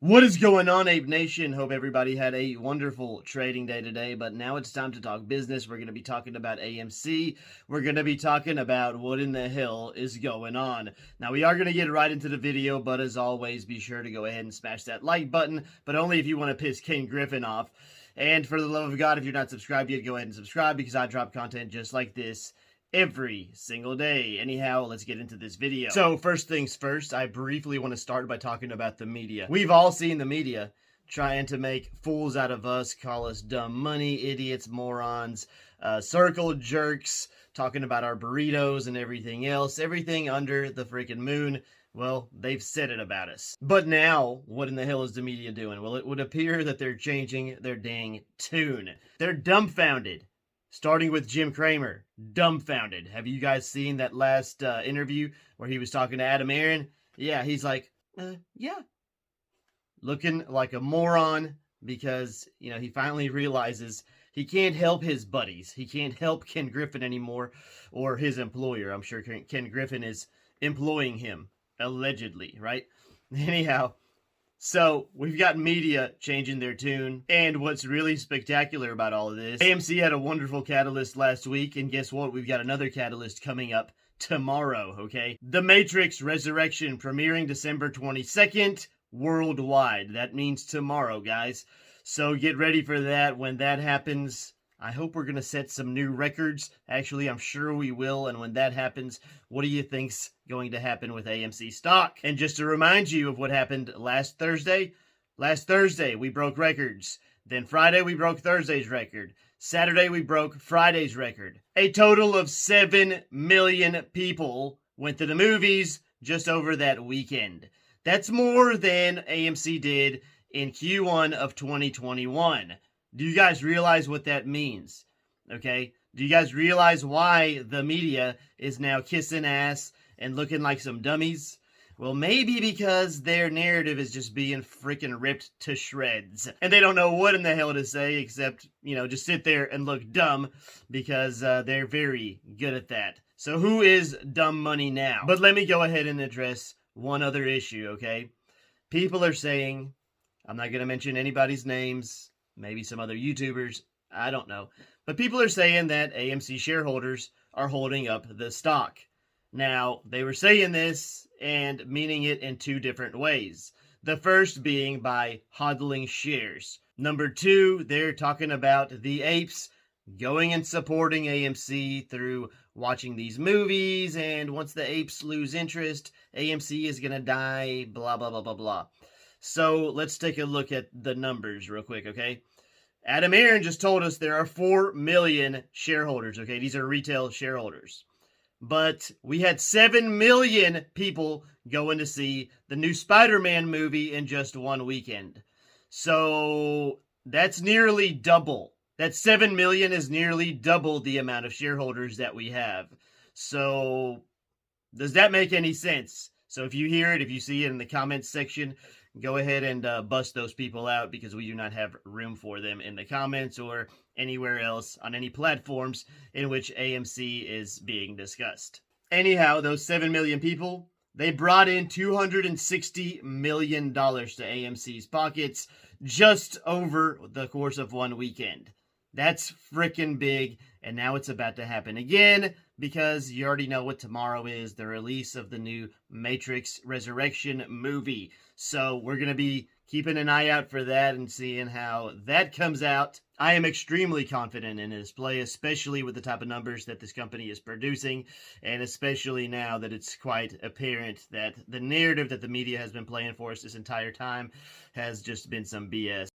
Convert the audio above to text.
What is going on, Ape Nation? Hope everybody had a wonderful trading day today, but now it's time to talk business. We're going to be talking about AMC. We're going to be talking about what in the hell is going on. Now, we are going to get right into the video, but as always, be sure to go ahead and smash that like button, but only if you want to piss Ken Griffin off. And for the love of God, if you're not subscribed yet, go ahead and subscribe because I drop content just like this every single day. Anyhow, let's get into this video. So first things first, I briefly want to start by talking about the media. We've all seen the media trying to make fools out of us, call us dumb money, idiots, morons, circle jerks, talking about our burritos and everything else, everything under the freaking moon. Well, they've said it about us. But now, what in the hell is the media doing? Well, it would appear that they're changing their dang tune. They're dumbfounded. Starting with Jim Cramer, dumbfounded. Have you guys seen that last interview where he was talking to Adam Aaron? Yeah, he's like, yeah. Looking like a moron because, he finally realizes he can't help his buddies. He can't help Ken Griffin anymore or his employer. I'm sure Ken Griffin is employing him, allegedly, right? Anyhow, so we've got media changing their tune, and what's really spectacular about all of this, AMC had a wonderful catalyst last week, and guess what? We've got another catalyst coming up tomorrow, okay? The Matrix Resurrection premiering December 22nd worldwide. That means tomorrow, guys. So get ready for that. When that happens, I hope we're going to set some new records. Actually, I'm sure we will. And when that happens, what do you think's going to happen with AMC stock? And just to remind you of what happened last Thursday. Last Thursday, we broke records. Then Friday, we broke Thursday's record. Saturday, we broke Friday's record. A total of 7 million people went to the movies just over that weekend. That's more than AMC did in Q1 of 2021. Do you guys realize what that means? Okay? Do you guys realize why the media is now kissing ass and looking like some dummies? Well, maybe because their narrative is just being freaking ripped to shreds. And they don't know what in the hell to say except, just sit there and look dumb because they're very good at that. So who is dumb money now? But let me go ahead and address one other issue, okay? People are saying, I'm not going to mention anybody's names, maybe some other YouTubers, I don't know. But people are saying that AMC shareholders are holding up the stock. Now, they were saying this and meaning it in two different ways. The first being by hodling shares. Number two, they're talking about the Apes going and supporting AMC through watching these movies, and once the Apes lose interest, AMC is going to die, blah, blah, blah, blah, blah. So let's take a look at the numbers real quick, okay? Adam Aaron just told us there are 4 million shareholders, okay? These are retail shareholders. But we had 7 million people going to see the new Spider-Man movie in just one weekend. So that's nearly double. That 7 million is nearly double the amount of shareholders that we have. So does that make any sense? So if you hear it, if you see it in the comments section, go ahead and bust those people out because we do not have room for them in the comments or anywhere else on any platforms in which AMC is being discussed. Anyhow, those 7 million people, they brought in $260 million to AMC's pockets just over the course of one weekend. That's freaking big, and now it's about to happen again because you already know what tomorrow is, the release of the new Matrix Resurrection movie. So we're going to be keeping an eye out for that and seeing how that comes out. I am extremely confident in this play, especially with the type of numbers that this company is producing, and especially now that it's quite apparent that the narrative that the media has been playing for us this entire time has just been some BS.